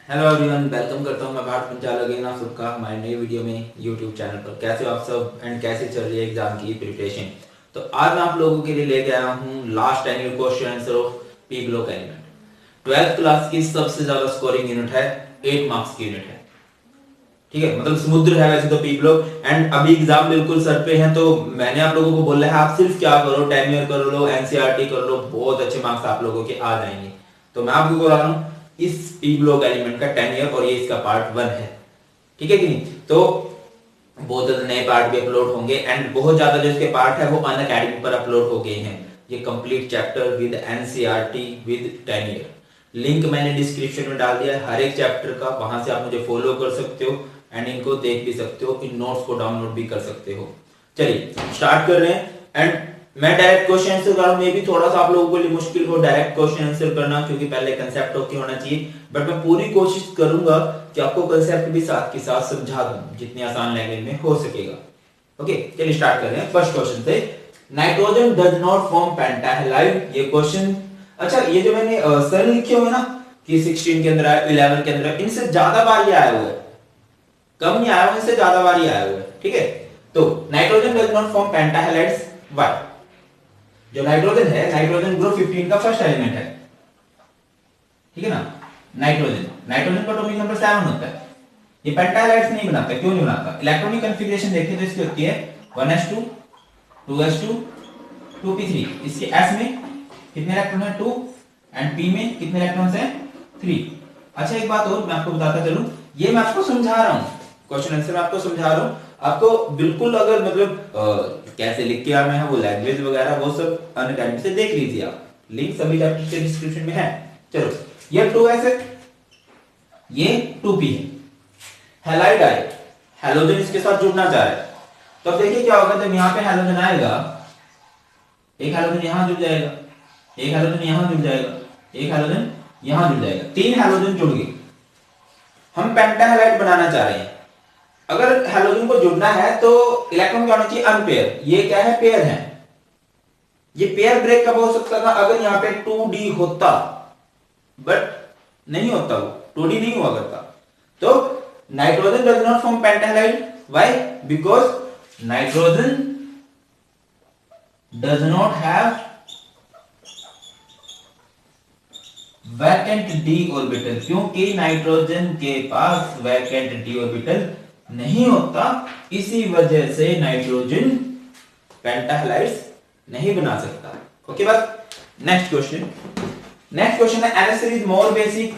Hello everyone, welcome करता हूँ मैं भारत पंचाल अगेन आप सबका हमारे नई वीडियो में यूट्यूब चैनल पर। कैसे हो आप सब एंड कैसे चल रही है एग्जाम की प्रिपरेशन। तो आज मैं आप लोगों के लिए लेके आया हूँ last annual question answer of P block element. 12th class की सबसे ज्यादा स्कोरिंग यूनिट है, 8 मार्क्स की यूनिट है। ठीक है, मतलब समुद्र है वैसे तो पी ब्लॉक। एंड अभी एग्जाम बिल्कुल सर पे है, तो मैंने आप लोगों को बोला है आप सिर्फ क्या करो, 10 ईयर कर लो, एनसीईआरटी कर लो, बहुत अच्छे मार्क्स आप लोगों के आ जाएंगे। तो मैं आपको बोला रहा हूँ इस पी ब्लॉक एलिमेंट का 10 ईयर और ये इसका पार्ट 1 है। ठीक है कि नहीं। तो बहुत ज्यादा नए पार्ट भी अपलोड होंगे एंड बहुत ज्यादा जो इसके पार्ट है वो अनअकैडमी पर अपलोड हो गए हैं। ये complete chapter with NCERT with 10 year link मैंने डिस्क्रिप्शन में डाल दिया है हर एक चैप्टर का, वहां से आप मुझे फॉलो कर सकते हो एंड इनको देख भी सकते हो, इन नोट्स को डाउनलोड भी कर सकते हो। चलिए स्टार्ट कर रहे हैं। एंड मैं डायरेक्ट क्वेश्चन आंसर कर रहा हूं, मे भी थोड़ा सा आप लोगों के लिए मुश्किल हो डायरेक्ट क्वेश्चन आंसर करना, क्योंकि पहले कंसेप्ट ओके होना चाहिए। बट मैं पूरी कोशिश करूंगा कि आपको कंसेप्ट भी साथ के साथ समझा दूं जितनी आसान लैंग्वेज में हो सकेगा। ओके चलिए स्टार्ट कर रहे हैं फर्स्ट क्वेश्चन से। नाइट्रोजन डज नॉट फॉर्म पेंटाहालाइड, ये क्वेश्चन। अच्छा, ये जो मैंने सर लिखे हुए ना कि 16 के अंदर आया, 11 के अंदर, इनसे ज्यादा बार ये आया हुआ है, कम नहीं आया हुआ, इनसे ज्यादा बार ये आया हुआ है। ठीक है, तो nitrogen does not form pentahalides, why? जो नाइट्रोजन है, नाइट्रोजन ग्रुप 15 का फर्स्ट एलिमेंट है। ठीक है ना। नाइट्रोजन नाइट्रोजन का एटॉमिक नंबर 7 होता है। ये पेंटाहालाइड्स नहीं बनाता, क्यों नहीं बनाता? इलेक्ट्रॉनिक कॉन्फ़िगरेशन देखिए तो इसकी होती है 1s2 2s2 2p3। इसके s में कितने इलेक्ट्रॉन है? 2। एंड p में कितने इलेक्ट्रॉन्स हैं? 3। अच्छा, एक बात और मैं आपको बताता चलूं, ये मैं आपको समझा रहा हूं, क्वेश्चन आंसर मैं आपको समझा रहा हूं। आपको बिल्कुल अगर मतलब कैसे लिख के आना है वो लैंग्वेज वगैरह वो सब अनअकैडमी से देख लीजिए आप, लिंक सभी चैप्टर के डिस्क्रिप्शन में है। चलो, ये 2s है, ये 2p है। हैलाइड आए, हैलोजन इसके साथ जुड़ना चाह रहा है, तो अब देखिए क्या होगा। जब यहाँ पे हैलोजन आएगा, एक हैलोजन यहां जुड़ जाएगा, एक हैलोजन यहां जुड़ जाएगा, एक हैलोजन यहां जुड़ जाएगा, 3 हैलोजन जुड़ गए। हम पेंटाहालाइड बनाना चाह रहे हैं। अगर हैलोजन को जुड़ना है तो इलेक्ट्रॉन क्या होना चाहिए? अनपेयर। ये क्या है? पेयर है। ये पेयर ब्रेक कब हो सकता था? अगर यहाँ पे 2d होता, बट नहीं होता, वो 2d नहीं हुआ करता। तो nitrogen does not form pentahalide, why? Because nitrogen does not have vacant d orbital, क्योंकि नाइट्रोजन के पास वैकेंट d ऑर्बिटल नहीं होता, इसी वजह से नाइट्रोजन पेंटाहालाइड्स नहीं बना सकता। ओके बस। नेक्स्ट क्वेश्चन, नेक्स्ट क्वेश्चन है NH3 is more basic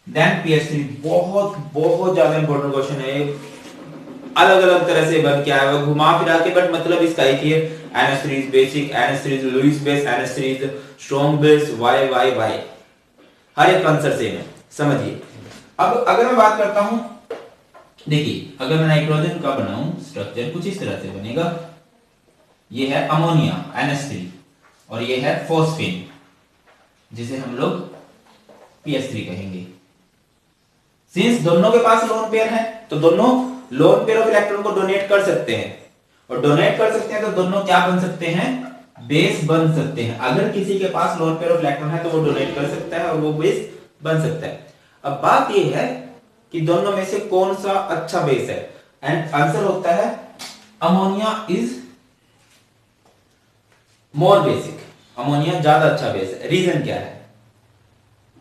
then pH3। बहुत बहुत ज्यादा इंपॉर्टेंट क्वेश्चन है, अलग अलग तरह से बन के आया हुआ घुमा फिरा के, बट मतलब इसका एक ही है, NH3 is basic, NH3 is Lewis base, NH3 is strong base, why why why, हर एक आंसर सेम है, समझिए। अब अगर मैं बात करता हूं, देखिए अगर मैं नाइट्रोजन का बनाऊं स्ट्रक्चर कुछ इस तरह से बनेगा। ये है अमोनिया NH3 और ये है फॉस्फेन जिसे हम लोग pH3 कहेंगे। सिंस दोनों के पास लोन पेयर है तो दोनों लोन पेयर ऑफ इलेक्ट्रॉन को डोनेट कर सकते हैं, और डोनेट कर सकते हैं तो दोनों क्या बन सकते हैं? बेस बन सकते हैं। अगर किसी के पास लोन पेयर ऑफ इलेक्ट्रॉन है तो वो डोनेट कर सकता है और वो बेस बन सकता है। अब बात ये है कि दोनों में से कौन सा अच्छा बेस है, एंड आंसर होता है ammonia is more basic, ammonia ज्यादा अच्छा बेस है। रीजन क्या है?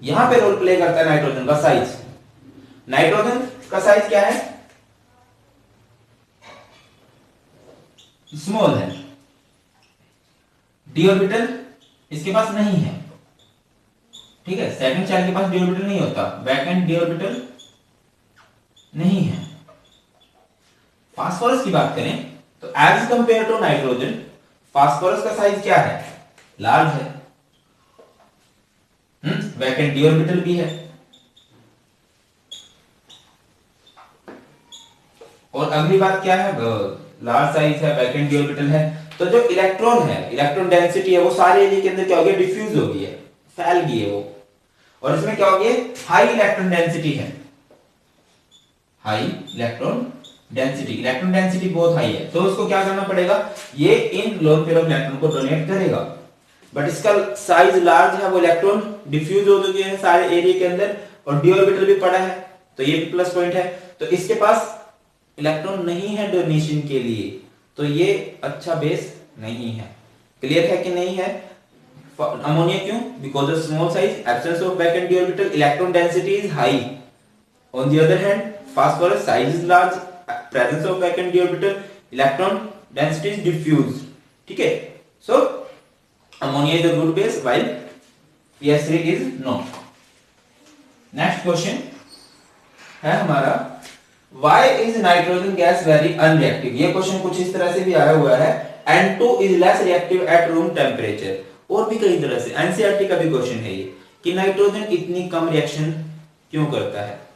यहां पे रोल प्ले करता है नाइट्रोजन का साइज। नाइट्रोजन का साइज क्या है? स्मॉल है। डी ऑर्बिटल इसके पास नहीं है। ठीक है, सेकंड चाइल्ड के पास डी ऑर्बिटल नहीं होता, वैकेंट डी ऑर्बिटल नहीं है। फास्फोरस की बात करें तो as compare to nitrogen phosphorus का साइज क्या है? लार्ज है। वैकेंट डी ऑर्बिटल भी है। और अगली बात क्या है? लार्ज साइज है, वैकेंट डी ऑर्बिटल है, तो जो इलेक्ट्रॉन है, इलेक्ट्रॉन डेंसिटी है वो सारे एरिया के अंदर क्या हो गया? डिफ्यूज हो गई है, फैल गई है वो। और इसमें क्या हो गया? हाई इलेक्ट्रॉन डेंसिटी है, high electron density, electron density बहुत हाई है, तो उसको क्या करना पड़ेगा? ये इन लोन पेयर ऑफ इलेक्ट्रॉन को डोनेट करेगा, बट इसका साइज लार्ज है, वो इलेक्ट्रॉन डिफ्यूज हो चुके हैं सारे एरिया के अंदर, और डी ऑर्बिटल भी पड़ा है, तो ये भी प्लस पॉइंट है। तो इसके पास इलेक्ट्रॉन नहीं है डोनेशन के लिए, तो ये अच्छा बेस नहीं है। क्लियर है कि नहीं है? अमोनिया क्यों? Because of small size, absence of vacant d orbital, electron density is high. On the other hand phosphorus size is large, presence of vacant d orbital, electron density is diffuse. ठीक है, so ammonia is a good base while PS3 is not. Next question है हमारा, why is nitrogen gas very unreactive? ये question कुछ इस तरह से भी आया हुआ है, N2 is less reactive at room temperature, और भी कई तरह से एनसीईआरटी का भी क्वेश्चन है ये कि नाइट्रोजन इतनी कम रिएक्शन क्यों करता है।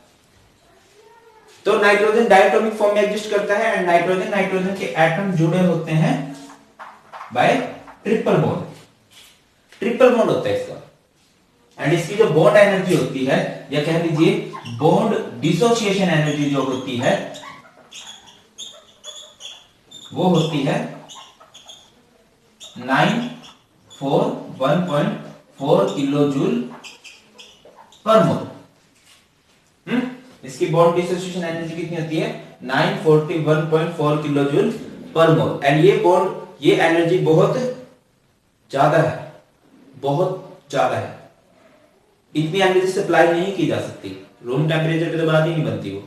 तो नाइट्रोजन डायटोमिक फॉर्म में एग्जिस्ट करता है एंड नाइट्रोजन के एटम जुड़े होते हैं बाय ट्रिपल बॉन्ड होता है इसका। एंड इसकी जो बॉन्ड एनर्जी होती है, या कह लीजिए बॉन्ड डिसोसिएशन एनर्जी जो होती है, वो होती है 941.4 किलो जूल पर मोल। इसकी बॉन्ड डिसोसिएशन एनर्जी कितनी होती है? 941.4 किलो जूल पर मोल। एंड ये एनर्जी बहुत ज्यादा है, इतनी एनर्जी सप्लाई नहीं की जा सकती, रूम टेम्परेचर पे तो बात ही नहीं बनती वो।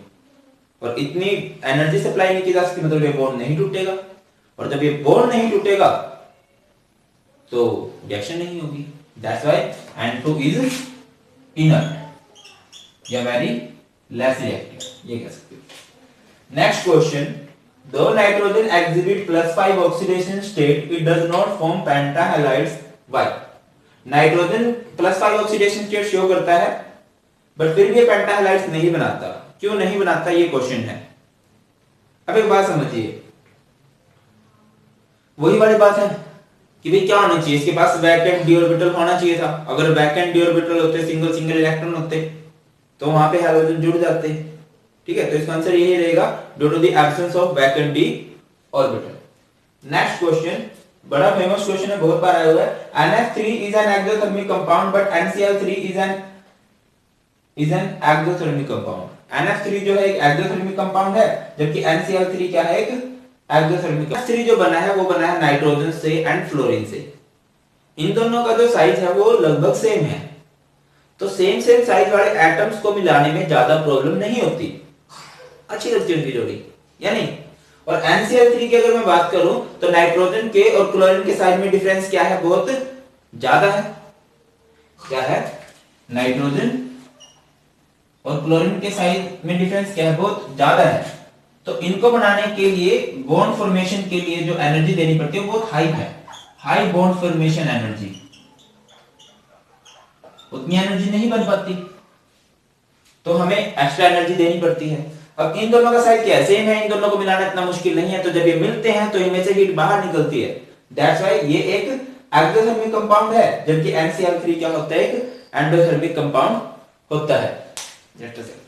और इतनी एनर्जी सप्लाई नहीं की जा सकती, मतलब ये बॉन्ड नहीं टूटेगा, और जब ये बॉन्ड नहीं टूटेगा तो रिएक्शन नहीं होगी। That's why N2 is inert या वेरी लेस रिएक्टिव, ये कह सकते हो। नेक्स्ट क्वेश्चन, दो nitrogen exhibit +5 oxidation state, it does not form pentahalides. Why? Nitrogen +5 oxidation state show करता है, बट फिर भी ये पेंटाहालाइड्स नहीं बनाता। क्यों नहीं बनाता, ये क्वेश्चन है। अब एक बात समझिए, वही वाली बात है कि भाई क्या होना चाहिए, इसके पास वैकेंट डी ऑर्बिटल होना चाहिए था। अगर वैकेंट डी ऑर्बिटल होते, सिंगल इलेक्ट्रॉन होते, तो वहां पे हाइड्रोजन जुड़ जाते। ठीक है, तो इसका आंसर यही रहेगा, due to the absence of vacant d orbital. Next question बड़ा फेमस क्वेश्चन है, बहुत बार आया हुआ है। NF3 is an exothermic compound but NCl3 is an exothermic compound. NF3 जो है एक एक्सोथर्मिक कंपाउंड है, जबकि NCl3 क्या है? एक एक्सोथर्मिक। NF3 जो बना है वो बना है नाइट्रोजन से एंड फ्लोरीन से। इन दोनों का जो साइज है वो लगभग सेम है, तो सेम साइज वाले एटम्स को मिलाने में ज्यादा प्रॉब्लम नहीं होती, अच्छी लगती है उनकी जोड़ी, या नहीं? और NCl3 की अगर मैं बात करूं तो नाइट्रोजन के और क्लोरीन के साइज में डिफरेंस क्या है? बहुत ज्यादा है। क्या है? नाइट्रोजन और क्लोरीन के साइज में डिफरेंस क्या है? बहुत ज्यादा है। तो इनको बनाने के लिए बॉन्ड फॉर्मेशन के लिए जो एनर्जी देनी पड़ती है वो बहुत हाई है, हाई बॉन्ड फॉर्मेशन एनर्जी। उतनी एनर्जी नहीं बन पाती, तो हमें एक्स्ट्रा एनर्जी देनी पड़ती है। अब इन दोनों का साइज क्या है? सेम है, इन दोनों को मिलाना इतना मुश्किल नहीं है, तो जब ये मिलते हैं तो इनमें से हीट बाहर निकलती है। दैट्स व्हाई ये एक एक्सोथर्मिक कंपाउंड है, जबकि NCl3 क्या होता है? एक एंडोथर्मिक कंपाउंड होता है। Just a second.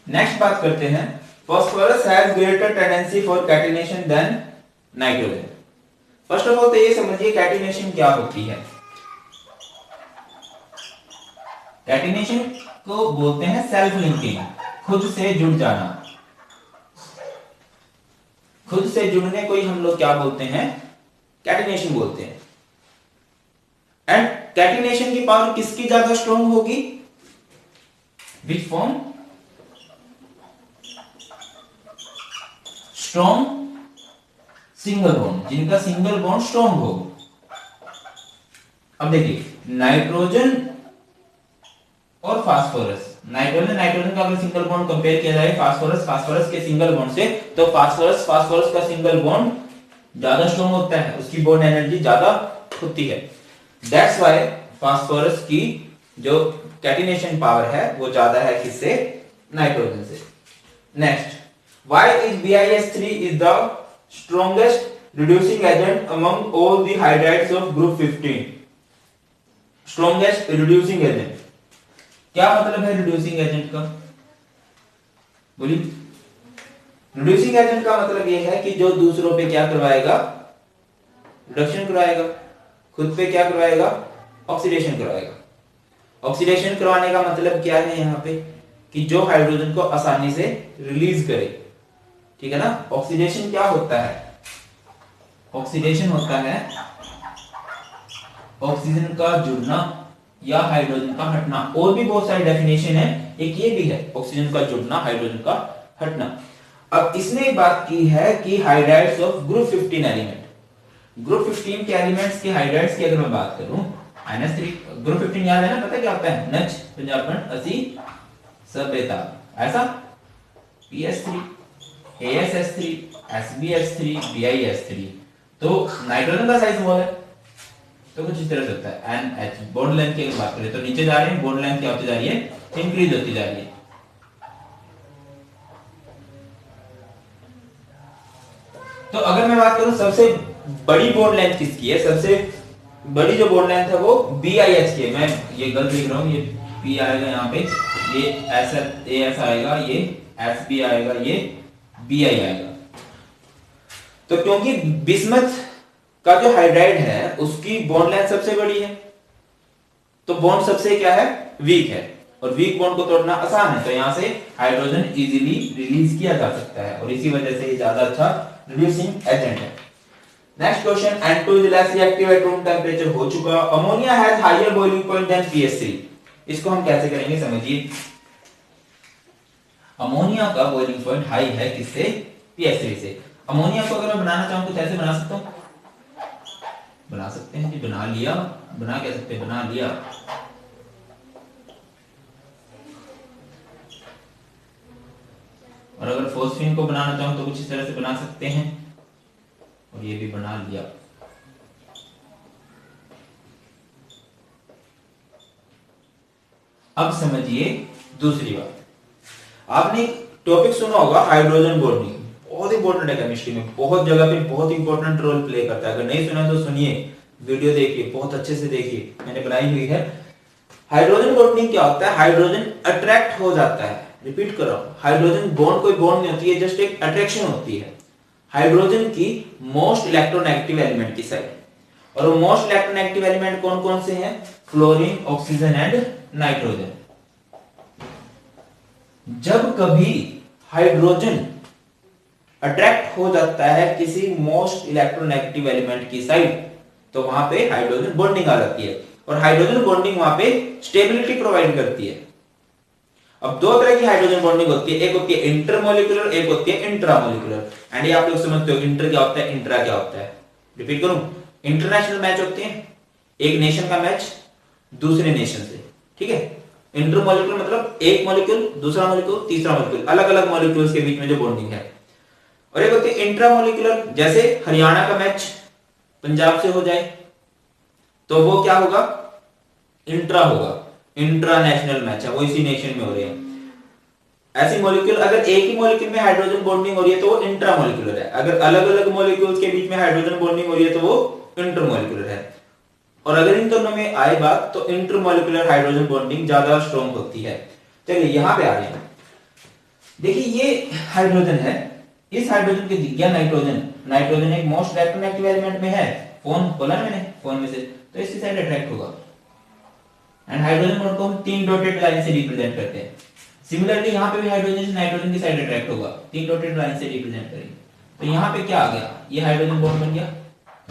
नेक्स्ट बात करते हैं, phosphorus has greater tendency for catenation than nitrogen. First of all तो ये समझिए कैटिनेशन क्या होती है। कैटिनेशन को बोलते हैं सेल्फ लिंकिंग, खुद से जुड़ जाना। खुद से जुड़ने को ही हम लोग क्या बोलते हैं? कैटिनेशन बोलते हैं। एंड कैटिनेशन की पावर किसकी ज्यादा स्ट्रॉन्ग होगी? Which form? Strong single bond, जिनका सिंगल बॉन्ड स्ट्रॉन्ग हो। अब देखिए, नाइट्रोजन और फास्फोरस, नाइट्रोजन का अगर सिंगल बॉन्ड कंपेयर किया जाए फास्फोरस के सिंगल बॉन्ड से, तो फास्फोरस का सिंगल बॉन्ड ज्यादा स्ट्रॉन्ग होता है, उसकी बॉन्ड एनर्जी ज्यादा होती है। दैट्स व्हाई फास्फोरस की जो कैटिनेशन पावर है वो ज्यादा है किससे? नाइट्रोजन से। Next, why is BiS3 is the strongest reducing agent among all the hydrides of group 15? Strongest reducing agent, क्या मतलब है रिड्यूसिंग एजेंट का? बोलिए। रिड्यूसिंग एजेंट का मतलब यह है कि जो दूसरों पे क्या करवाएगा? रिडक्शन करवाएगा। खुद पे क्या करवाएगा, ऑक्सीडेशन करवाएगा। ऑक्सीडेशन करवाने का मतलब क्या है यहाँ पे, कि जो हाइड्रोजन को आसानी से रिलीज करे, ठीक है ना। ऑक्सीडेशन क्या होता है, ऑक्सीडेशन होता है ऑक्सीजन का जुड़ना या हाइड्रोजन का हटना। और भी बहुत सारी डेफिनेशन है, एक ये भी है, ऑक्सीजन का जुड़ना, हाइड्रोजन का हटना। अब इसने बात की है कि hydrides of group 15 element, group 15 के एलिमेंट्स के हाइड्राइड्स की अगर मैं बात करूं, -3 ग्रुप 15 याद है ना, पता क्या होता है, नच, पंजाबन, असी, सभ्यता, ऐसा PS3, ASS3, SbS3, BiS3। तो नाइट्रोजन का साइज स्मॉल है, तो कुछ इस तरह से होता है। NH बॉन्ड लेंथ की अगर बात करें तो नीचे जा रहे हैं, बॉन्ड लेंथ क्या होती जा रही है, इंक्रीज होती जा रही है। तो अगर मैं बात करूं सबसे बड़ी बॉन्ड लेंथ किसकी है, सबसे बड़ी जो बॉन्ड लेंथ है वो BiH की है। मैं ये गलत लिख रहा हूं, ये P आएगा यहाँ पे, ये AS आएगा, ये SB आएगा, ये BI आएगा। तो क्योंकि बिस्मथ का जो हाइड्राइड है उसकी बॉन्ड लेंथ सबसे बड़ी है, तो बॉन्ड सबसे क्या है, वीक है, और वीक बॉन्ड को तोड़ना आसान है, तो यहां से हाइड्रोजन इजीली रिलीज किया जा सकता है, और इसी वजह से ये ज्यादा अच्छा रिड्यूसिंग एजेंट है। Next question, N2 is less reactive at room temperature हो चुका। Ammonia has higher boiling point than PS3। इसको हम कैसे करेंगे, समझिए। अमोनिया का बॉइलिंग पॉइंट हाई है किससे, PS3 से। अमोनिया को अगर मैं बनाना चाहूं तो कैसे बना सकता हूं, बना सकते हैं जी, बना लिया, बना क्या सकते हैं, बना लिया। और अगर फॉस्फीन को बनाना चाहूं तो कुछ इस तरह से बना सकते हैं, और ये भी बना लिया। अब समझिए दूसरी बात, आपने टॉपिक सुना होगा हाइड्रोजन बॉन्डिंग, बहुत इंपॉर्टेंट है केमिस्ट्री में, बहुत जगह पे बहुत इंपॉर्टेंट रोल प्ले करता है। अगर नहीं सुना तो सुनिए, वीडियो देखिए, बहुत अच्छे से देखिए, मैंने बनाई हुई है। हाइड्रोजन बॉन्डिंग क्या होता है, हाइड्रोजन अट्रैक्ट हो जाता है, रिपीट कर रहा हूं, हाइड्रोजन बॉन्ड कोई बॉन्ड नहीं होती है, जस्ट एक अट्रैक्शन होती है हाइड्रोजन की मोस्ट इलेक्ट्रोनेगेटिव एलिमेंट की साइड। और वो मोस्ट इलेक्ट्रोनेगेटिव एलिमेंट कौन कौन से हैं, फ्लोरीन, ऑक्सीजन एंड नाइट्रोजन। जब कभी हाइड्रोजन अट्रैक्ट हो जाता है किसी मोस्ट इलेक्ट्रोनेगेटिव एलिमेंट की साइड, तो वहां पे हाइड्रोजन बॉन्डिंग आ जाती है, और हाइड्रोजन बॉन्डिंग वहां पे स्टेबिलिटी प्रोवाइड करती है। अब दो तरह की हाइड्रोजन बॉन्डिंग होती है, एक होती है इंटरमोलिकुलर, एक होती है इंट्रामोलिकुलर। एंड ये आप लोग समझते हो इंटर क्या होता है, इंट्रा क्या होता है। रिपीट करूं, इंटरनेशनल मैच होते हैं, एक नेशन का मैच दूसरे नेशन से, ठीक है। इंटरमोलिकुलर मतलब एक मॉलिक्यूल, दूसरा मॉलिक्यूल, तीसरा मॉलिक्यूल, अलग अलग मॉलिक्यूल्स के बीच में जो बॉन्डिंग है। और एक होती है इंट्रामोलिकुलर, जैसे हरियाणा का मैच पंजाब से हो जाए तो वो क्या होगा, इंट्रा होगा, इंट्रानेशनल मैच है, वो इसी नेशन में हो रहे हैं। ऐसी मॉलिक्यूल अगर एक ही मॉलिक्यूल में हाइड्रोजन बॉन्डिंग हो रही है तो वो इंट्रामोलिकुलर है, अगर अलग अलग मॉलिक्यूल्स के बीच में हाइड्रोजन बॉन्डिंग हो रही है तो वो इंटरमोलिकुलर है। और अगर इन दोनों में आए बात तो इंटरमोलिकुलर हाइड्रोजन बॉन्डिंग ज्यादा स्ट्रॉन्ग होती है। चलिए यहां पे आ रहे हैं, देखिए ये हाइड्रोजन है, इस हाइड्रोजन के दिया नाइट्रोजन, नाइट्रोजन एक मोस्ट इलेक्ट्रोनेगेटिव एलिमेंट में है, फोन बोला ना मैंने, फोन में से, तो इसकी साइड अट्रैक्ट होगा। एंड हाइड्रोजन बॉन्ड को हम 3 डॉटेड लाइन से रिप्रेजेंट करते हैं। सिमिलरली यहां पे भी हाइड्रोजन से नाइट्रोजन की साइड अट्रैक्ट होगा, 3 डॉटेड लाइन से रिप्रेजेंट करेंगे। तो यहां पे क्या आ गया, ये हाइड्रोजन बॉन्ड बन गया,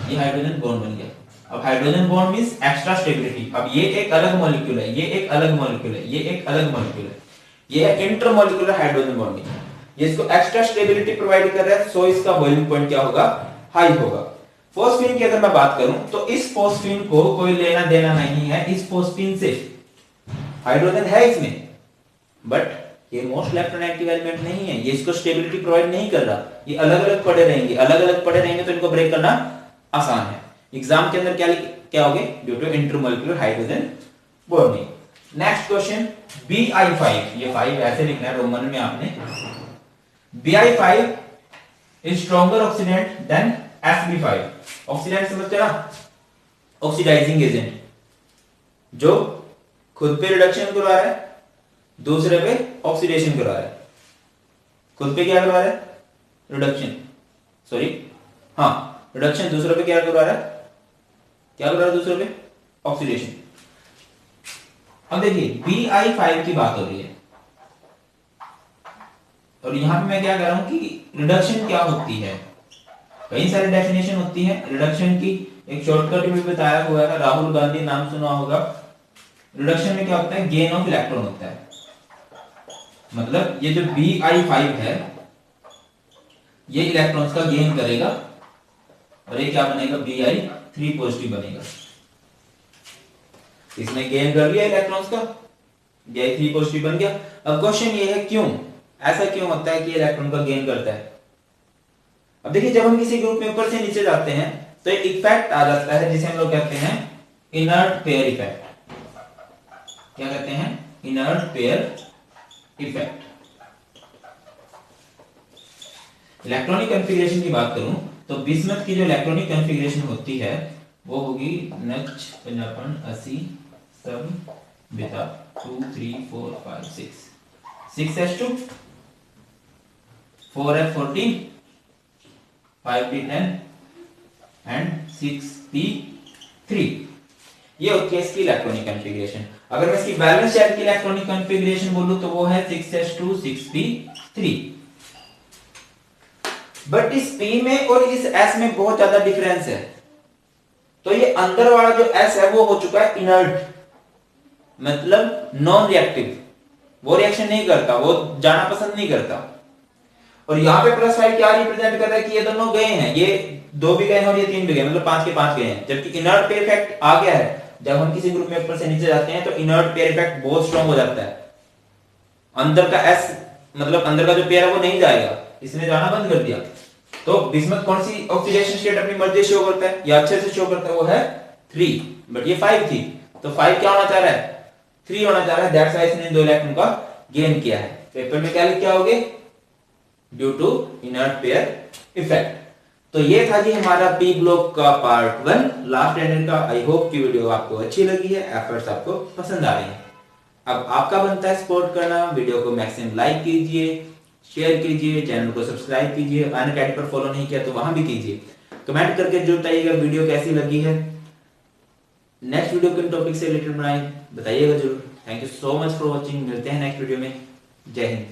ये हाइड्रोजन बॉन्ड बन गया। अब hydrogen bond means extra stability. अब ये एक अलग मॉलिक्यूल है, ये एक अलग मॉलिक्यूल है, ये एक अलग मॉलिक्यूल है, ये है इंटरमॉलिक्यूलर हाइड्रोजन बॉन्डिंग, ये इसको एक्स्ट्रा स्टेबिलिटी प्रोवाइड कर रहा है, सो इसका बॉइलिंग पॉइंट क्या होगा, हाई होगा। फॉस्फीन की अगर मैं बात करूं तो इस फॉस्फीन को कोई लेना देना नहीं है इस फॉस्फीन से, हाइड्रोजन है इसमें बट ये मोस्ट इलेक्ट्रोनेगेटिव एलिमेंट नहीं है, ये इसको स्टेबिलिटी प्रोवाइड नहीं कर रहा, ये अलग अलग पड़े रहेंगे, अलग अलग पड़े रहेंगे तो इनको ब्रेक करना आसान है। एग्जाम के अंदर क्या होगे, due to intermolecular hydrogen bonding. Next question, Bi5, ये 5 ऐसे लिखना है रोमन में आपने। Bi5 is stronger oxidant than Sb5। Oxidant समझते ना, ऑक्सीडाइजिंग एजेंट, जो खुद पे रिडक्शन करवा रहा है, दूसरे पे ऑक्सीडेशन करवा रहा है। खुद पे क्या करवा रहा है, रिडक्शन, सॉरी हाँ रिडक्शन, दूसरे पे क्या करवा रहा है, क्या कर रहा है दूसरे पे? ऑक्सीडेशन। अब देखिए Bi5 की बात हो रही है और यहां पे मैं क्या कह रहा हूं कि रिडक्शन क्या होती है। कई सारी डेफिनेशन होती है रिडक्शन की। एक शॉर्टकट भी बताया हुआ है, राहुल गांधी नाम सुना होगा। रिडक्शन में क्या होता है? गेन ऑफ इलेक्ट्रॉन होता है। मतलब ये जो Bi5 है ये इलेक्ट्रॉन्स का गेन करेगा और ये क्या बनेगा? Bi3 पॉजिटिव बनेगा। इसने गेन कर लिया इलेक्ट्रॉन्स का, Bi3 पॉजिटिव बन गया। अब क्वेश्चन ये है क्यों ऐसा क्यों होता है कि इलेक्ट्रॉन का गेन करता है? अब देखिए जब हम किसी ग्रुप में ऊपर से नीचे जाते हैं तो एक इफेक्ट आ जाता है जिसे हम लोग कहते हैं इनर्ट पेयर इफेक्ट। क्या कहते हैं? Inert pair effect. Electronic configuration की बात करूं तो बिस्मथ की जो इलेक्ट्रॉनिक कॉन्फ़िगरेशन होती है वो होगी NH 55 80 सब बेटा 2 3 4 5 6 6s2 4f14 5d10 and 6p3। ये होती है इसकी इलेक्ट्रॉनिक कॉन्फ़िगरेशन। अगर मैं इसकी वैलेंस शेल की इलेक्ट्रॉनिक कॉन्फ़िगरेशन बोलूं तो वो है 6s2 6p3। बट इस p में और इस s में बहुत ज्यादा डिफरेंस है। तो ये अंदर वाला जो s है वो हो चुका है इनर्ट, मतलब नॉन रिएक्टिव। वो रिएक्शन नहीं करता, वो जाना पसंद नहीं करता। और यहाँ पे +5 क्या रिप्रेजेंट कर रहा है कि ये दोनों गए हैं, ये 2 भी गए हैं और ये 3 भी गए, मतलब 5 के 5 गए हैं। जबकि इनर्ट पेयर इफेक्ट आ गया है। जब हम किसी ग्रुप में ऊपर से नीचे जाते हैं तो इनर्ट पेयर इफेक्ट बहुत स्ट्रांग हो जाता है। अंदर का s मतलब अंदर का जो पेयर है वो नहीं जाएगा, इसने जाना बंद कर दिया। तो बिस्मथ कौन सी ऑक्सीडेशन स्टेट अपनी मर्जी शो करता है या अच्छे से शो करता है? वो है 3, बट ये 5 थी। तो 5 क्या होना चाह रहा है? 3 होना चाह रहा है। दैट्स व्हाई इसने 2 इलेक्ट्रॉन का गेन किया है। पेपर में क्या लिख के आओगे? Due to inert pair effect. तो ये था जी हमारा पी ब्लॉक का पार्ट 1 लास्ट एंड का। आई होप की वीडियो आपको अच्छी लगी है, एफर्ट्स आपको पसंद आ रहे हैं। अब आपका बनता है सपोर्ट करना। वीडियो को मैक्सिमम लाइक कीजिए, शेयर कीजिए, चैनल को सब्सक्राइब कीजिए। अनअकैडमी पर फॉलो नहीं किया तो वहां भी कीजिए। कमेंट करके जरूर बताइएगा वीडियो कैसी लगी है। नेक्स्ट वीडियो किन टॉपिक से रिलेटेड बनाए बताइएगा जरूर। Thank you so much for watching. मिलते हैं नेक्स्ट वीडियो में। जय हिंद।